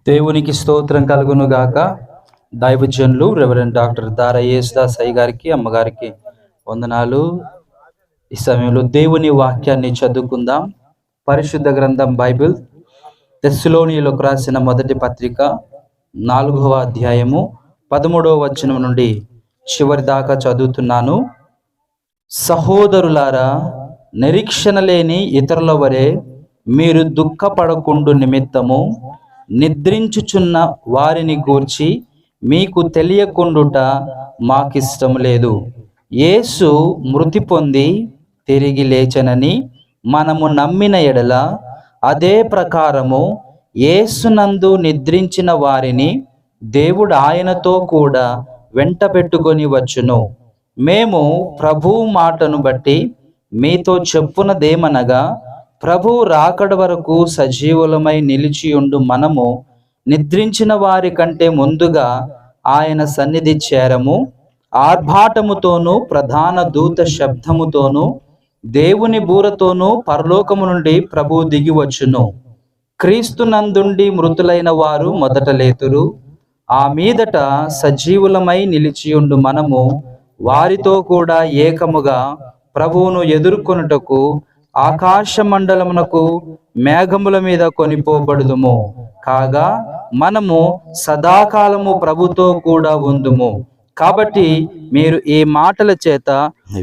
దేవునికి స్తోత్రం కలుగును గాక. దైవజనులు రెవరెండ్ డాక్టర్ దారా యేసుదాస్ అయ్య గారికి, అమ్మగారికి వందనాలు. ఈ సమయంలో దేవుని వాక్యాన్ని చదువుకుందాం. పరిశుద్ధ గ్రంథం బైబిల్ తెస్సలోనియులకు రాసిన మొదటి పత్రిక 4వ అధ్యాయము 13వ వచనం నుండి చివరి దాకా చదువుతున్నాను. సహోదరులారా, నిరీక్షణ లేని ఇతరుల వలె మీరు దుఃఖపడకుండు నిమిత్తము నిద్రించుచున్న వారిని గూర్చి మీకు తెలియకుండుట మాకిష్టం లేదు. యేసు మృతి పొంది తిరిగి లేచెనని మనము నమ్మిన ఎడల అదే ప్రకారము యేసునందు నిద్రించిన వారిని దేవుడు ఆయనతో కూడా వెంట పెట్టుకొని వచ్చును. మేము ప్రభువు మాటను బట్టి మీతో చెప్పునదేమనగా, ప్రభు రాకడ వరకు సజీవులమై నిలిచియుండు మనము నిద్రించిన వారి కంటే ముందుగా ఆయన సన్నిధి చేరము. ఆర్భాటముతోనూ ప్రధాన దూత శబ్దముతోనూ దేవుని బూరతోనూ పరలోకము నుండి ప్రభు దిగి వచ్చును. క్రీస్తునందుండి మృతులైన వారు మొదట లేతురు. ఆ మీదట సజీవులమై నిలిచియుండు మనము వారితో కూడా ఏకముగా ప్రభువును ఎదుర్కొనుటకు ఆకాశ మండలమునకు మేఘముల మీద కొనిపోబడుదుము. కాగా మనము సదాకాలము ప్రభుతో కూడా ఉందుము. కాబట్టి మీరు ఈ మాటల చేత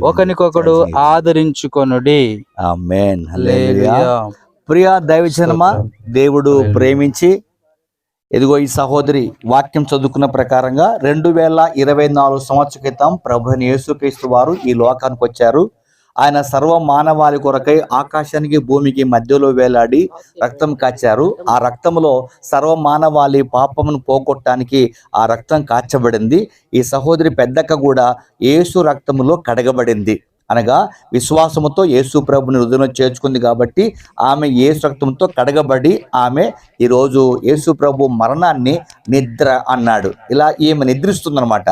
ఒకనికొకడు ఆదరించుకొనుడి. ఆమేన్. హల్లెలూయా. ప్రియ దైవజనమా, దేవుడు ప్రేమించి ఇదిగో ఈ సహోదరి వాక్యం చదువుకున్న ప్రకారంగా 2024 సంవత్సరం క్రితం ప్రభువైన యేసుక్రీస్తు వారు ఈ లోకానికి వచ్చారు. ఆయన సర్వ మానవాళి కొరకై ఆకాశానికి భూమికి మధ్యలో వేలాడి రక్తం కాచారు. ఆ రక్తంలో సర్వ మానవాళి పాపమును పోగొట్టడానికి ఆ రక్తం కాచబడింది. ఈ సహోదరి పెద్దక్క కూడా యేసు రక్తములో కడగబడింది. అనగా విశ్వాసముతో యేసు ప్రభుని హృదయంలో చేర్చుకుంది కాబట్టి ఆమె యేసు రక్తంతో కడగబడి ఆమె ఈరోజు యేసు ప్రభు మరణాన్ని నిద్ర అన్నాడు. ఇలా ఈమె నిద్రిస్తుందన్నమాట.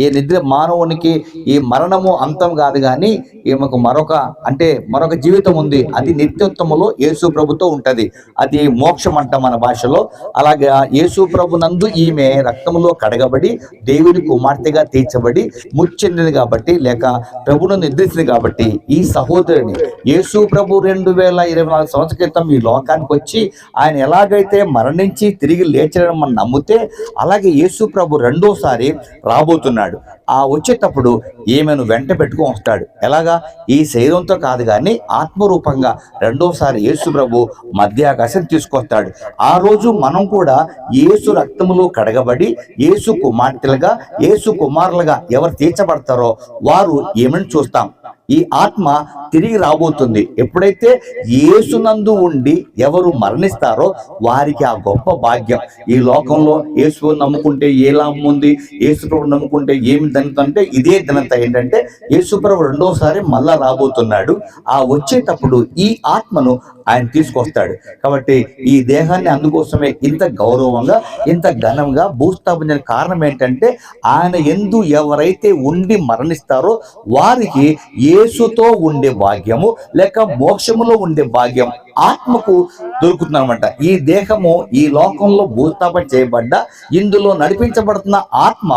ఈ నిద్ర మానవునికి ఈ మరణము అంతం కాదు, కానీ ఈమెకు మరొక జీవితం ఉంది. అది నిత్యోత్తములో యేసు ప్రభుతో ఉంటది. అది మోక్షం అంట మన భాషలో. అలాగే యేసు ప్రభు నందు ఈమె రక్తములో కడగబడి దేవుని కుమార్తెగా తీర్చబడి ముచ్చెందింది కాబట్టి, లేక ప్రభును నిద్రిస్తుంది కాబట్టి ఈ సహోదరుని యేసు ప్రభు 2024 సంవత్సరాల క్రితం ఈ లోకానికి వచ్చి ఆయన ఎలాగైతే మరణించి తిరిగి లేచడం మనం నమ్మితే, అలాగే యేసు ప్రభు రెండోసారి రాబోతున్నాడు. ఆ వచ్చేటప్పుడు ఈమెను వెంట పెట్టుకొని వస్తాడు. ఎలాగా? ఈ శరీరంతో కాదు, కానీ ఆత్మరూపంగా రెండోసారి యేసు ప్రభు మధ్యాకాశం తీసుకొస్తాడు. ఆ రోజు మనం కూడా యేసు రక్తములో కడగబడి యేసు కుమార్తెలుగా యేసు కుమారులుగా ఎవరు తీర్చబడతారో వారు ఏమని చూస్తాం. ఈ ఆత్మ తిరిగి రాబోతుంది. ఎప్పుడైతే యేసునందు ఉండి ఎవరు మరణిస్తారో వారికి ఆ గొప్ప భాగ్యం. ఈ లోకంలో యేసు నమ్ముకుంటే ఏ లాభం ఉంది, యేసు ప్రభు నమ్ముకుంటే ఏమి ధనత అంటే ఇదే ధనత. ఏంటంటే యేసు ప్రభు రెండోసారి మళ్ళా రాబోతున్నాడు. ఆ వచ్చేటప్పుడు ఈ ఆత్మను ఆయన తీసుకొస్తాడు. కాబట్టి ఈ దేహాన్ని అందుకోసమే ఇంత గౌరవంగా ఇంత ఘనంగా భూస్థాపించిన కారణం ఏంటంటే, ఆయన యందు ఎవరైతే ఉండి మరణిస్తారో వారికి యేసుతో ఉండే భాగ్యము లేక మోక్షములో ఉండే భాగ్యం ఆత్మకు దొరుకుతుంది అనమాట. ఈ దేహము ఈ లోకంలో భూస్థాపన చేయబడ్డ ఇందులో నడిపించబడుతున్న ఆత్మ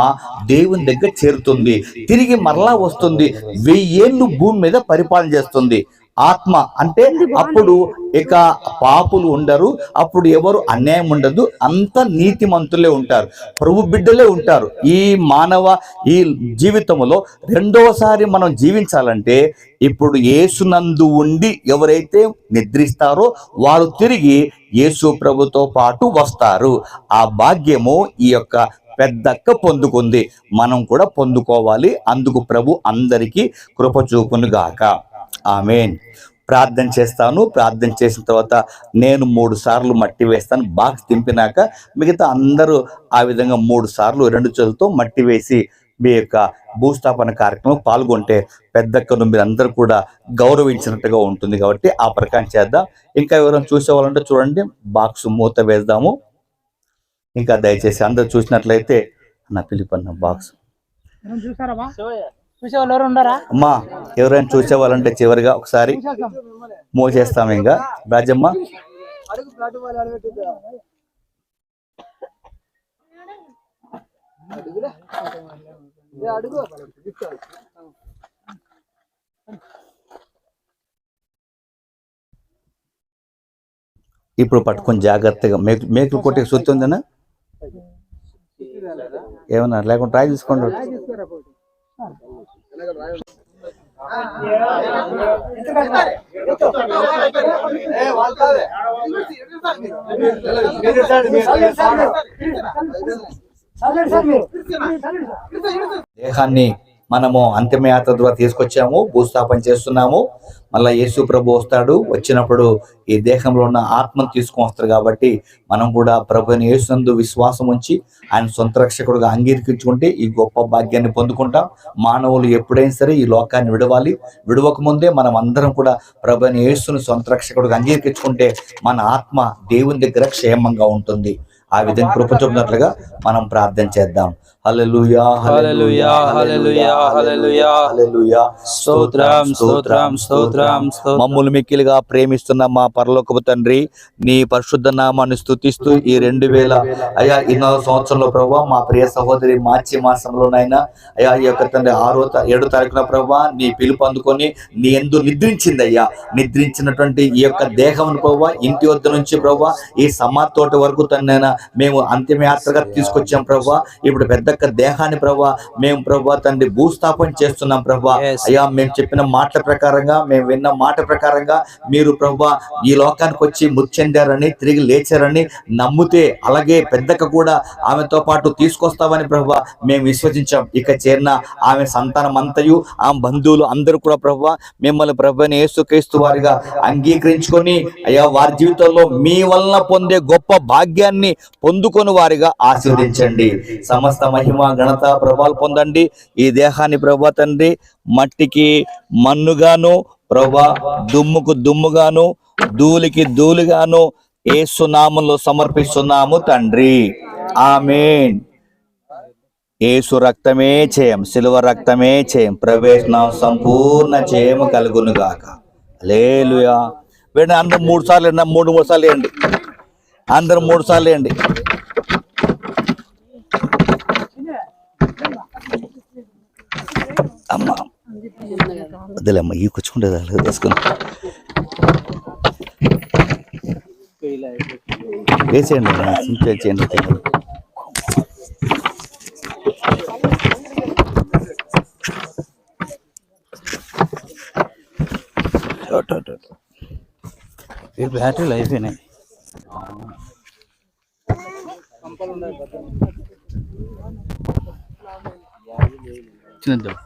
దేవుని దగ్గర చేరుతుంది, తిరిగి మరలా వస్తుంది, 1000 ఏళ్ళు భూమి మీద పరిపాలన చేస్తుంది. ఆత్మ అంటే అప్పుడు ఇక పాపులు ఉండరు, అప్పుడు ఎవరు అన్యాయం ఉండదు, అంత నీతిమంతులే ఉంటారు, ప్రభు బిడ్డలే ఉంటారు. ఈ జీవితంలో రెండవసారి మనం జీవించాలంటే ఇప్పుడు యేసునందు ఉండి ఎవరైతే నిద్రిస్తారో వారు తిరిగి యేసు ప్రభుతో పాటు వస్తారు. ఆ భాగ్యము ఈ యొక్క పెద్దక్క పొందుకుంది, మనం కూడా పొందుకోవాలి. అందుకు ప్రభు అందరికీ కృప చూపునుగాక. ఆమేన్. ప్రార్థన చేస్తాను. ప్రార్థన చేసిన తర్వాత నేను 3 సార్లు మట్టి వేస్తాను. బాక్స్ తింపినాక మిగతా అందరూ ఆ విధంగా 3 సార్లు 2 చేతులతో మట్టి వేసి మీ యొక్క భూస్థాపన కార్యక్రమం పాల్గొంటే పెద్దక్కను మీరు అందరూ కూడా గౌరవించినట్టుగా ఉంటుంది. కాబట్టి ఆ ప్రకారం చేద్దాం. ఇంకా ఎవరైనా చూసేవాళ్ళంటే చూడండి, బాక్స్ మూత వేద్దాము. ఇంకా దయచేసి అందరూ చూసినట్లయితే నా పిలిపన్న బాక్స్ అమ్మా ఎవరైనా చూసేవాళ్ళంటే చివరిగా ఒకసారి మోసేస్తాం. ఇంకా రాజమ్మ ఇప్పుడు పట్టుకొని జాగ్రత్తగా మేకులు కొట్టే సొత్తి ఉందనా ఏమన్నా లేకుండా ట్రై తీసుకోండి. దేహాన్ని మనము అంతిమయాత్ర ద్వారా తీసుకొచ్చాము, భూస్థాపన చేస్తున్నాము. మళ్ళా యేసు ప్రభు వస్తాడు, వచ్చినప్పుడు ఈ దేహంలో ఉన్న ఆత్మను తీసుకొని వస్తాడు. కాబట్టి మనం కూడా ప్రభుని యేసునందు విశ్వాసం ఉంచి ఆయన సొంత రక్షకుడుగా అంగీకరించుకుంటే ఈ గొప్ప భాగ్యాన్ని పొందుకుంటాం. మానవులు ఎప్పుడైనా సరే ఈ లోకాన్ని విడవాలి. విడవక ముందే మనం అందరం కూడా ప్రభుని యేసుని సొంత రక్షకుడుగా అంగీకరించుకుంటే మన ఆత్మ దేవుని దగ్గర క్షేమంగా ఉంటుంది. ఆ విధంగా కృప చూపినట్లుగా మనం ప్రార్థన చేద్దాం. హల్లెలూయా హల్లెలూయా హల్లెలూయా హల్లెలూయా హల్లెలూయా. స్తోత్రం స్తోత్రం స్తోత్రం స్తోత్రం. మమ్మల్ని మిక్కిలిగా ప్రేమిస్తున్న మా పరలోకపు తండ్రి, నీ పరిశుద్ధ నామాన్ని స్తుతిస్తూ ఈ 2024 సంవత్సరంలో ప్రభావ మా ప్రియ సహోదరి మార్చి మాసంలోనైనా అయ్యా ఈ యొక్క తండ్రి 7వ తారీఖున ప్రభావ నీ పిలుపు అందుకొని నీ యందు నిద్రించింది అయ్యా. నిద్రించినటువంటి ఈ యొక్క దేహం ప్రభావ ఇంటి వద్ద నుంచి ప్రభావ ఈ సమాధి తోట వరకు తనైనా మేము అంతిమయాత్రగా తీసుకొచ్చాం ప్రభావ. ఇప్పుడు పెద్ద దేహాన్ని ప్రభావ మేము ప్రభావ తండ్రి భూస్థాపన చేస్తున్నాం ప్రభావ. అయ్యా మేము చెప్పిన మాటల ప్రకారంగా, మేము విన్న మాట ప్రకారంగా మీరు ప్రభావ ఈ లోకానికి వచ్చి మృతి చెందారని, తిరిగి లేచారని నమ్మితే అలాగే పెద్దక కూడా ఆమెతో పాటు తీసుకొస్తామని ప్రభావ మేము విశ్వసించాం. ఇక చేరిన ఆమె సంతానం అంతయు, ఆమె బంధువులు అందరూ కూడా ప్రభావ మిమ్మల్ని ప్రభువైన యేసుక్రీస్తు వారిగా అంగీకరించుకొని అయ్యా వారి జీవితంలో మీ వలన పొందే గొప్ప భాగ్యాన్ని పొందుకొని వారిగా ఆశీర్వదించండి. సమస్త మహిమ ఘనత ప్రభావాలు పొందండి. ఈ దేహాన్ని ప్రభా తండ్రి మట్టికి మన్నుగాను ప్రభా దుమ్ముకు దుమ్ముగాను ధూళికి ధూళిగాను యేసు నామములో సమర్పిస్తున్నాము తండ్రి. ఆమేన్. యేసు రక్తమే చేయం, సిలువ రక్తమే చేయం, ప్రవేశం సంపూర్ణ చేయము కలుగును గాక. హల్లెలూయా. వేడి అందరూ 3 సార్లు 3 సార్లు వేయండి. అందరూ 3 సార్లు వేయండి. అమ్మ వద్దులేమ్మ, ఈ కూర్చుంటే వేసుకుని వేసేయండి, చేయండి. బ్యాటరీలు అయిపోయినాయి. చిన్నద్దాం.